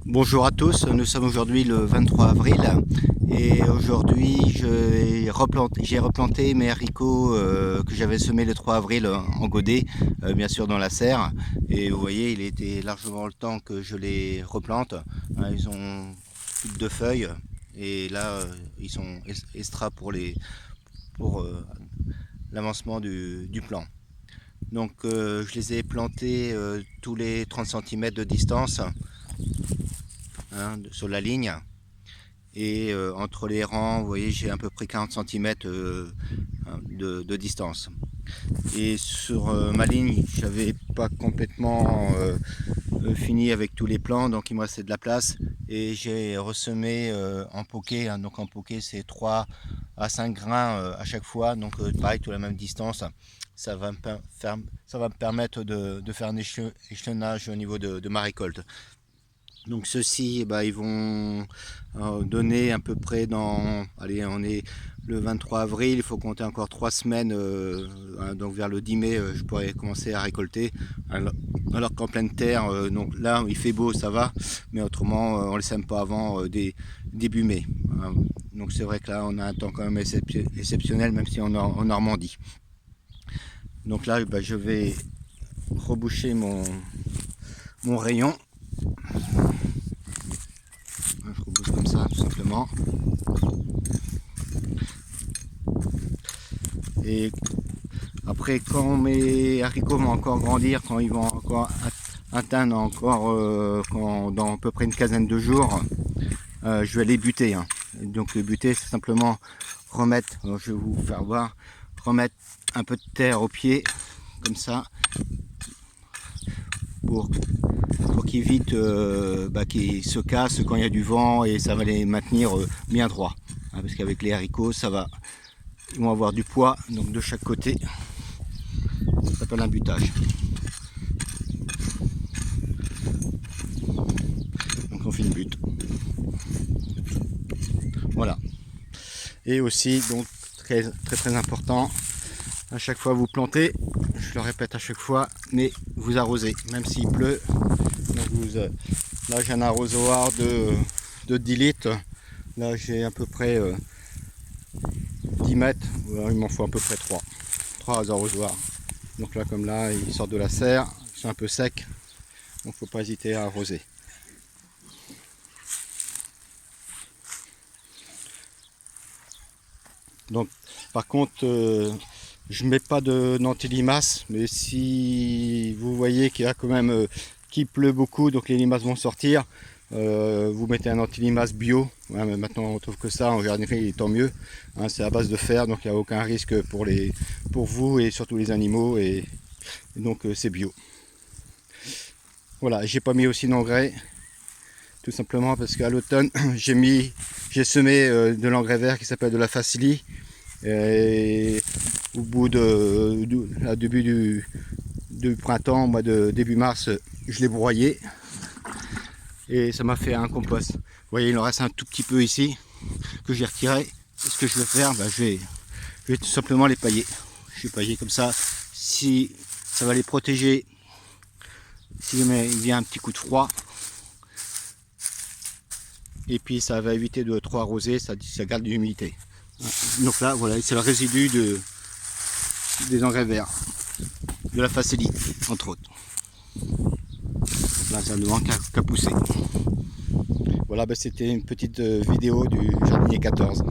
Bonjour à tous, nous sommes aujourd'hui le 23 avril et aujourd'hui j'ai replanté mes haricots que j'avais semés le 3 avril en godet, bien sûr dans la serre. Et vous voyez, il était largement le temps que je les replante. Ils ont plus de 2 feuilles et là ils sont extra pour l'avancement du plant. Donc je les ai plantés tous les 30 cm de distance. Sur la ligne, et entre les rangs, vous voyez, j'ai à peu près 40 cm de distance. Et sur ma ligne, j'avais pas complètement fini avec tous les plants, donc il me restait de la place, et j'ai ressemé en poké. Donc en poké, c'est 3 à 5 grains à chaque fois, donc pareil, toute la même distance. Ça va me permettre de faire un échelonnage au niveau de ma récolte. Donc ceux-ci, ils vont donner à peu près allez, on est le 23 avril, il faut compter encore 3 semaines, donc vers le 10 mai, je pourrais commencer à récolter. Alors qu'en pleine terre, donc là il fait beau, ça va, mais autrement on ne les sème pas avant début mai. Donc c'est vrai que là on a un temps quand même exceptionnel, même si on est en Normandie. Donc là je vais reboucher mon rayon. Je rebouche comme ça tout simplement. Et après, quand mes haricots vont encore grandir, quand ils vont encore atteindre dans à peu près une quinzaine de jours, je vais les buter. Donc le buter, c'est simplement remettre, je vais vous faire voir, remettre un peu de terre au pied, comme ça, pour qu'ils évitent qu'ils se cassent quand il y a du vent, et ça va les maintenir bien droits. Parce qu'avec les haricots, ils vont avoir du poids, donc de chaque côté. Ça s'appelle un butage. Donc on fait une butte. Voilà. Et aussi, donc très important, à chaque fois vous plantez, je le répète à chaque fois, mais vous arrosez, même s'il pleut. Donc là j'ai un arrosoir de 10 litres. Là j'ai à peu près 10 mètres. Alors, il m'en faut à peu près 3 arrosoirs. Donc là, comme là, ils sortent de la serre, ils sont un peu secs, donc faut pas hésiter à arroser. Donc, par contre, je mets pas d'anti-limaces, mais si vous voyez qu'il y a quand même qu'il pleut beaucoup, donc les limaces vont sortir, vous mettez un anti-limace bio. Mais maintenant on trouve que ça, en jardinerie, tant mieux. C'est à base de fer, donc il n'y a aucun risque pour vous et surtout les animaux, et donc c'est bio. Voilà, j'ai pas mis aussi d'engrais, tout simplement parce qu'à l'automne j'ai semé de l'engrais vert qui s'appelle de la Facili, et au bout début du printemps, début mars, je l'ai broyé et ça m'a fait un compost. Vous voyez, il en reste un tout petit peu ici que j'ai retiré. Ce que je vais faire, je vais tout simplement les pailler. Je vais pailler comme ça, si ça va les protéger si jamais il vient un petit coup de froid, et puis ça va éviter de trop arroser, ça garde de l'humidité. Donc là, voilà, c'est le résidu des engrais verts, de la Facili, entre autres. Là, ça ne manque qu'à pousser. Voilà, c'était une petite vidéo du jardinier 14.